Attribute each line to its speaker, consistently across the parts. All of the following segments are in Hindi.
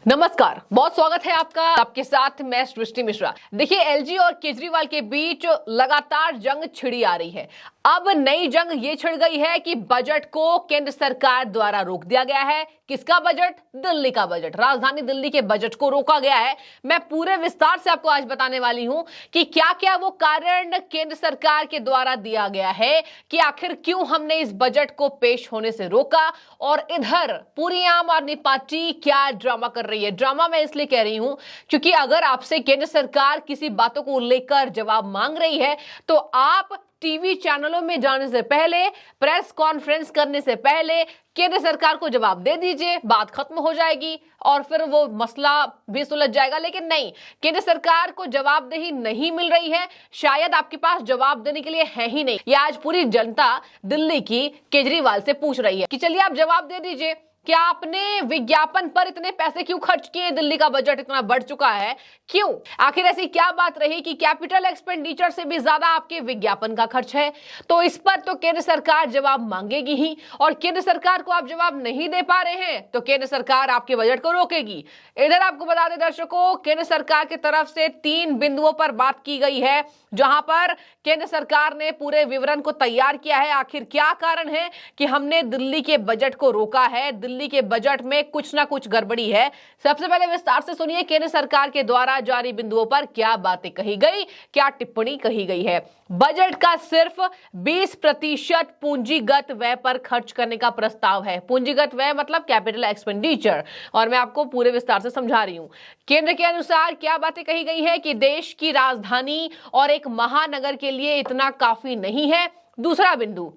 Speaker 1: नमस्कार, बहुत स्वागत है आपका। आपके साथ मैं सृष्टि मिश्रा। देखिए, एलजी और केजरीवाल के बीच लगातार जंग छिड़ी आ रही है। अब नई जंग ये छिड़ गई है कि बजट को केंद्र सरकार द्वारा रोक दिया गया है। किसका बजट? दिल्ली का बजट। राजधानी दिल्ली के बजट को रोका गया है। मैं पूरे विस्तार से आपको आज बताने वाली हूं कि क्या क्या वो कारण केंद्र सरकार के द्वारा दिया गया है कि आखिर क्यों हमने इस बजट को पेश होने से रोका, और इधर पूरी आम आदमी पार्टी क्या ड्रामा कर रही है। ड्रामा मैं इसलिए कह रही हूं क्योंकि अगर आपसे केंद्र सरकार किसी बातों को लेकर जवाब मांग रही है तो आप टीवी चैनलों में जाने से पहले, प्रेस कॉन्फ्रेंस करने से पहले केंद्र सरकार को जवाब दे दीजिए, बात खत्म हो जाएगी और फिर वो मसला भी सुलझ जाएगा। लेकिन नहीं, केंद्र सरकार को जवाबदेही नहीं मिल रही है। शायद आपके पास जवाब देने के लिए है ही नहीं। ये आज पूरी जनता दिल्ली की केजरीवाल से पूछ रही है कि चलिए आप जवाब दे दीजिए, क्या आपने विज्ञापन पर इतने पैसे क्यों खर्च किए? दिल्ली का बजट इतना बढ़ चुका है, क्यों? आखिर ऐसी क्या बात रही कि कैपिटल एक्सपेंडिचर से भी ज्यादा आपके विज्ञापन का खर्च है? तो इस पर तो केंद्र सरकार जवाब मांगेगी ही, और केंद्र सरकार को आप जवाब नहीं दे पा रहे हैं तो केंद्र सरकार आपके बजट को रोकेगी। इधर आपको बता दें दर्शकों, केंद्र सरकार की तरफ से 3 बिंदुओं पर बात की गई है जहां पर केंद्र सरकार ने पूरे विवरण को तैयार किया है। आखिर क्या कारण है कि हमने दिल्ली के बजट को रोका है? दिल्ली के बजट में कुछ ना कुछ गड़बड़ी है। सबसे पहले विस्तार से सुनिए केंद्र सरकार के द्वारा जारी बिंदुओं पर क्या बातें कही गई, क्या टिप्पणी कही गई है। बजट का सिर्फ 20% पूंजीगत व्यय पर खर्च करने का प्रस्ताव है। पूंजीगत व्यय मतलब कैपिटल एक्सपेंडिचर, और मैं आपको पूरे विस्तार से समझा रही हूं। केंद्र के अनुसार क्या बातें कही गई है कि देश की राजधानी और एक महानगर के लिए इतना काफी नहीं है। दूसरा बिंदु,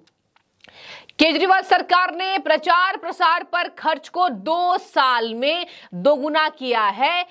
Speaker 1: केजरीवाल सरकार ने प्रचार प्रसार पर खर्च को 2 साल में दोगुना किया है।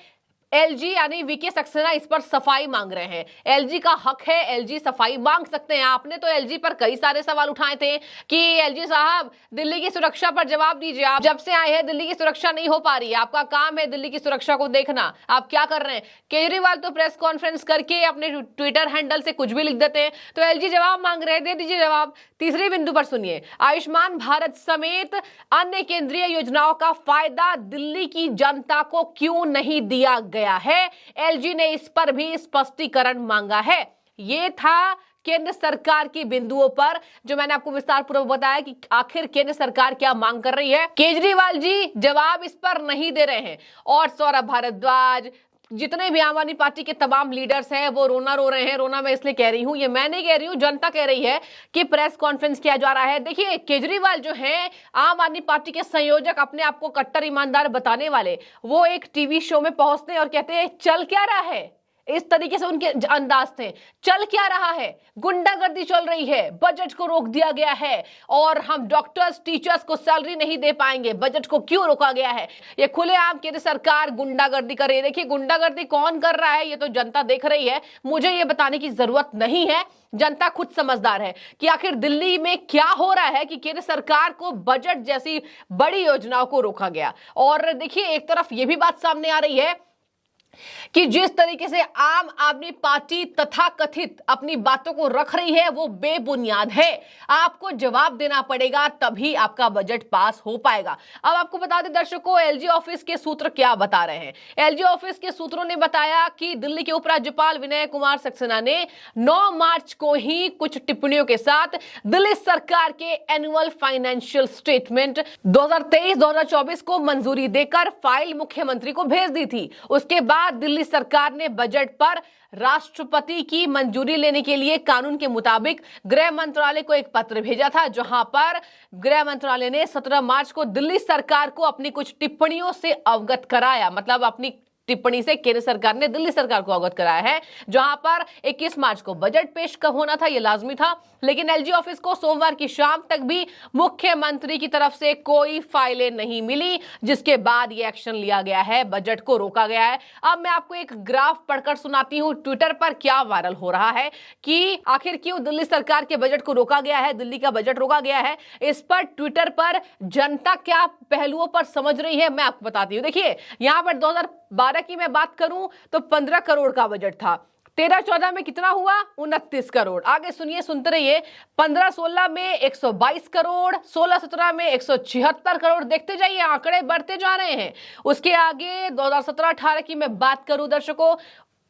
Speaker 1: एलजी यानी वीके सक्सेना इस पर सफाई मांग रहे हैं। एलजी का हक है, एलजी सफाई मांग सकते हैं। आपने तो एलजी पर कई सारे सवाल उठाए थे कि एलजी साहब दिल्ली की सुरक्षा पर जवाब दीजिए। आप जब से आए हैं दिल्ली की सुरक्षा नहीं हो पा रही है, आपका काम है दिल्ली की सुरक्षा को देखना, आप क्या कर रहे हैं? केजरीवाल तो प्रेस कॉन्फ्रेंस करके अपने ट्विटर हैंडल से कुछ भी लिख देते हैं। तो एलजी जवाब मांग रहे हैं, दे दीजिए जवाब। तीसरे बिंदु पर सुनिए, आयुष्मान भारत समेत अन्य केंद्रीय योजनाओं का फायदा दिल्ली की जनता को क्यों नहीं दिया गया है? एलजी ने इस पर भी स्पष्टीकरण मांगा है। ये था केंद्र सरकार की बिंदुओं पर जो मैंने आपको विस्तार पूर्वक बताया कि आखिर केंद्र सरकार क्या मांग कर रही है। केजरीवाल जी जवाब इस पर नहीं दे रहे हैं, और सौरभ भारद्वाज, जितने भी आम आदमी पार्टी के तमाम लीडर्स हैं वो रोना रो रहे हैं। रोना मैं इसलिए कह रही हूं, ये मैं नहीं कह रही हूं, जनता कह रही है कि प्रेस कॉन्फ्रेंस किया जा रहा है। देखिए, केजरीवाल जो है आम आदमी पार्टी के संयोजक, अपने आप को कट्टर ईमानदार बताने वाले, वो एक टीवी शो में पहुंचते हैं और कहते हैं चल क्या रहा है। इस तरीके से उनके अंदाज थे, चल क्या रहा है? गुंडागर्दी चल रही है, बजट को रोक दिया गया है, और हम डॉक्टर्स टीचर्स को सैलरी नहीं दे पाएंगे। बजट को क्यों रोका गया है? ये खुलेआम केंद्र सरकार गुंडागर्दी कर रही है। देखिए, गुंडागर्दी कौन कर रहा है ये तो जनता देख रही है, मुझे ये बताने की जरूरत नहीं है। जनता खुद समझदार है कि आखिर दिल्ली में क्या हो रहा है कि केंद्र सरकार को बजट जैसी बड़ी योजनाओं को रोका गया। और देखिए, एक तरफ ये भी बात सामने आ रही है कि जिस तरीके से आम आदमी पार्टी तथाकथित अपनी बातों को रख रही है वो बेबुनियाद है। आपको जवाब देना पड़ेगा, तभी आपका बजट पास हो पाएगा। अब आपको बता दें दर्शकों, एलजी ऑफिस के सूत्र क्या बता रहे हैं। एलजी ऑफिस के सूत्रों ने बताया कि दिल्ली के उपराज्यपाल विनय कुमार सक्सेना ने 9 मार्च को ही कुछ टिप्पणियों के साथ दिल्ली सरकार के एनुअल फाइनेंशियल स्टेटमेंट 2023-2024 को मंजूरी देकर फाइल मुख्यमंत्री को भेज दी थी। उसके बाद दिल्ली सरकार ने बजट पर राष्ट्रपति की मंजूरी लेने के लिए कानून के मुताबिक गृह मंत्रालय को एक पत्र भेजा था, जहां पर गृह मंत्रालय ने 17 मार्च को दिल्ली सरकार को अपनी कुछ टिप्पणियों से अवगत कराया। मतलब अपनी टिप्पणी से केंद्र सरकार ने दिल्ली सरकार को अवगत कराया है, जहां पर 21 मार्च को बजट पेश होना था, यह लाजमी था। लेकिन एलजी ऑफिस को सोमवार की शाम तक भी मुख्यमंत्री की तरफ से कोई फाइलें नहीं मिली, जिसके बाद यह एक्शन लिया गया है, बजट को रोका गया है। अब मैं आपको एक ग्राफ पढ़कर सुनाती हूं ट्विटर पर क्या वायरल हो रहा है कि आखिर क्यों दिल्ली सरकार के बजट को रोका गया है, दिल्ली का बजट रोका गया है। इस पर ट्विटर पर जनता क्या पहलुओं पर समझ रही है मैं आपको बताती हूं। देखिए, यहां पर 2012 की मैं बात करूं तो 15 करोड़ का बजट था। 13-14 में कितना हुआ? 29 करोड़। आगे सुनिए, सुनते रहिए। 15-16 में 122 करोड़, 16-17 में 176 करोड़। देखते जाइए, आंकड़े बढ़ते जा रहे हैं। उसके आगे 2017-18 की मैं बात करूं दर्शकों,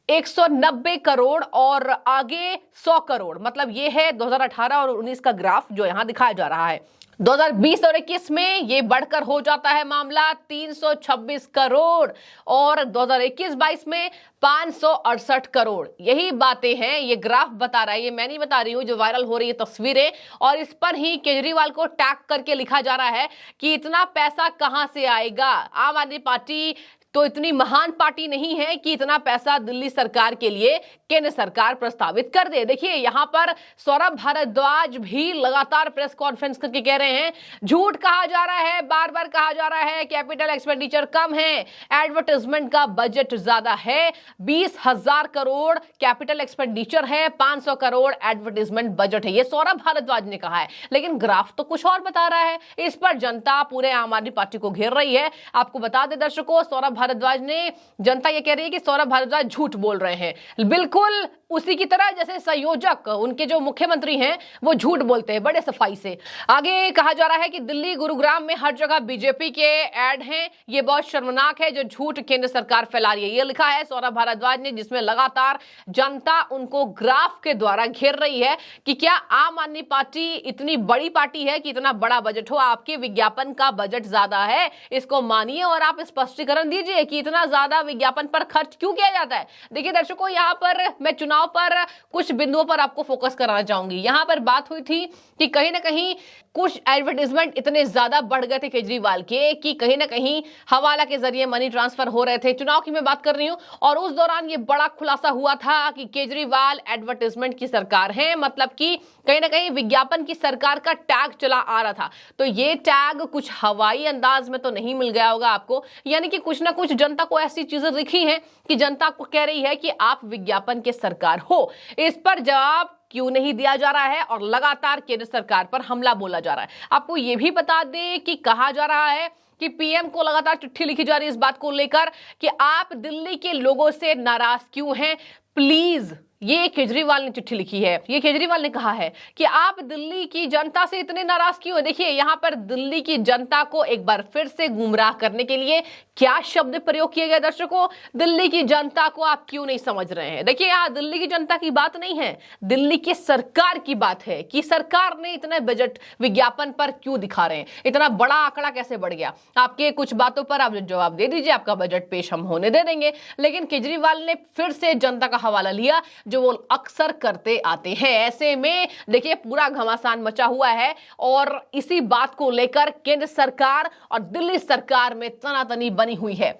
Speaker 1: 190 करोड़ और आगे 100 करोड़। मतलब ये है 2018 और 19 का ग्राफ जो यहां दिखाया जा रहा है। 2020 और 21 में ये बढ़कर हो जाता है मामला 326 करोड़ और 2021-22 में 568 करोड़। यही बातें हैं, ये ग्राफ बता रहा है, ये मैं नहीं बता रही हूं, जो वायरल हो रही है तस्वीरें, और इस पर ही केजरीवाल को टैग करके लिखा जा रहा है कि इतना पैसा कहां से आएगा। आम आदमी पार्टी तो इतनी महान पार्टी नहीं है कि इतना पैसा दिल्ली सरकार के लिए केंद्र सरकार प्रस्तावित कर दे। देखिए यहां पर सौरभ भारद्वाज भी लगातार प्रेस कॉन्फ्रेंस करके कह रहे हैं, झूठ कहा जा रहा है, बार बार कहा जा रहा है कैपिटल एक्सपेंडिचर कम है, एडवर्टाइजमेंट का बजट ज्यादा है। 20,000 करोड़ कैपिटल एक्सपेंडिचर है, 500 करोड़ एडवर्टाइजमेंट बजट है, ये सौरभ भारद्वाज ने कहा है। लेकिन ग्राफ तो कुछ और बता रहा है। इस पर जनता पूरे आम आदमी पार्टी को घेर रही है। आपको बता दें दर्शकों, सौरभ भारद्वाज ने, जनता ये कह रही है कि सौरभ भारद्वाज झूठ बोल रहे हैं। बिल्कुल उसी की तरह जैसे संयोजक, उनके जो मुख्यमंत्री हैं, वो झूठ बोलते हैं बड़े सफाई से। आगे कहा जा रहा है कि दिल्ली गुरुग्राम में हर जगह बीजेपी के ऐड हैं, ये बहुत शर्मनाक है जो झूठ केंद्र सरकार फैला रही है। ये लिखा है सौरभ भारद्वाज ने, जिसमें लगातार जनता उनको ग्राफ के द्वारा घेर रही है कि क्या आम आदमी पार्टी इतनी बड़ी पार्टी है कि इतना बड़ा बजट हो? आपके विज्ञापन का बजट ज्यादा है, इसको मानिए और आप स्पष्टीकरण दीजिए कि इतना ज्यादा विज्ञापन पर खर्च क्यों किया जाता है। देखिए दर्शकों, यहां पर मैं चुनाव पर कुछ बिंदुओं पर आपको फोकस कराना चाहूंगी। यहां पर बात हुई थी कि कहीं ना कहीं कुछ एडवर्टाइजमेंट इतने ज्यादा बढ़ गए थे केजरीवाल के कि कहीं ना कहीं हवाला के जरिए मनी ट्रांसफर हो रहे थे। चुनाव की मैं बात कर रही हूं, और उस दौरान ये बड़ा खुलासा हुआ था कि केजरीवाल एडवर्टाइजमेंट की सरकार है, मतलब कि कहीं ना कहीं विज्ञापन की सरकार का टैग चला आ रहा था। तो ये टैग कुछ हवाई अंदाज में तो नहीं मिल गया होगा आपको, यानी कि कुछ ना कुछ जनता को ऐसी चीजें दिखी हैं कि जनता को कह रही है कि आप विज्ञापन के सरकार हो। इस पर जवाब क्यों नहीं दिया जा रहा है और लगातार केंद्र सरकार पर हमला बोला जा रहा है। आपको यह भी बता दें कि कहा जा रहा है कि पीएम को लगातार चिट्ठी लिखी जा रही है इस बात को लेकर कि आप दिल्ली के लोगों से नाराज क्यों हैं, प्लीज। ये केजरीवाल ने चिट्ठी लिखी है, ये केजरीवाल ने कहा है कि आप दिल्ली की जनता से इतने नाराज क्यों हैं। देखिए यहां पर दिल्ली की जनता को एक बार फिर से गुमराह करने के लिए क्या शब्द प्रयोग किए गए दर्शकों, दिल्ली की जनता को आप क्यों नहीं समझ रहे हैं। देखिए यहां दिल्ली की जनता की बात नहीं है, दिल्ली की सरकार की बात है कि सरकार ने इतने बजट विज्ञापन पर क्यों दिखा रहे हैं, इतना बड़ा आंकड़ा कैसे बढ़ गया। आपके कुछ बातों पर आप जवाब दे दीजिए, आपका बजट पेश हम होने दे देंगे। लेकिन केजरीवाल ने फिर से जनता का हवाला लिया, जो वो अक्सर करते आते हैं। ऐसे में देखिए पूरा घमासान मचा हुआ है और इसी बात को लेकर केंद्र सरकार और दिल्ली सरकार में तनातनी बनी हुई है।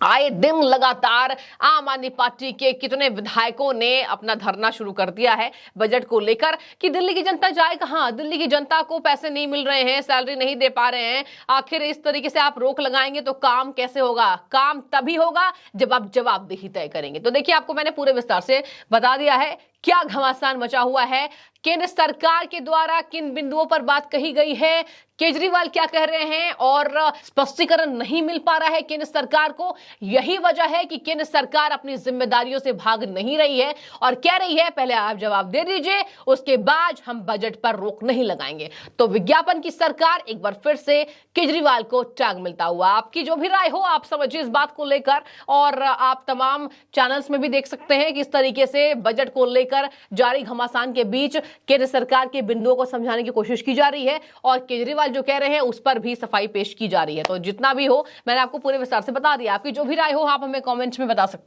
Speaker 1: आए दिन लगातार आम आदमी पार्टी के कितने विधायकों ने अपना धरना शुरू कर दिया है बजट को लेकर कि दिल्ली की जनता जाए कहां, दिल्ली की जनता को पैसे नहीं मिल रहे हैं, सैलरी नहीं दे पा रहे हैं, आखिर इस तरीके से आप रोक लगाएंगे तो काम कैसे होगा। काम तभी होगा जब आप जवाबदेही तय करेंगे। तो देखिए आपको मैंने पूरे विस्तार से बता दिया है क्या घमासान मचा हुआ है, केंद्र सरकार के द्वारा किन बिंदुओं पर बात कही गई है, केजरीवाल क्या कह रहे हैं और स्पष्टीकरण नहीं मिल पा रहा है केंद्र सरकार को। यही वजह है कि केंद्र सरकार अपनी जिम्मेदारियों से भाग नहीं रही है और कह रही है पहले आप जवाब दे दीजिए, उसके बाद हम बजट पर रोक नहीं लगाएंगे। तो विज्ञापन की सरकार एक बार फिर से केजरीवाल को टैग मिलता हुआ। आपकी जो भी राय हो आप समझिए इस बात को लेकर, और आप तमाम चैनल्स में भी देख सकते हैं कि इस तरीके से बजट को लेकर जारी घमासान के बीच केंद्र सरकार के बिंदुओं को समझाने की कोशिश की जा रही है और केजरीवाल जो कह रहे हैं उस पर भी सफाई पेश की जा रही है। तो जितना भी हो मैंने आपको पूरे विस्तार से बता दिया। आपकी जो भी राय हो आप हमें कमेंट्स में बता सकते हैं।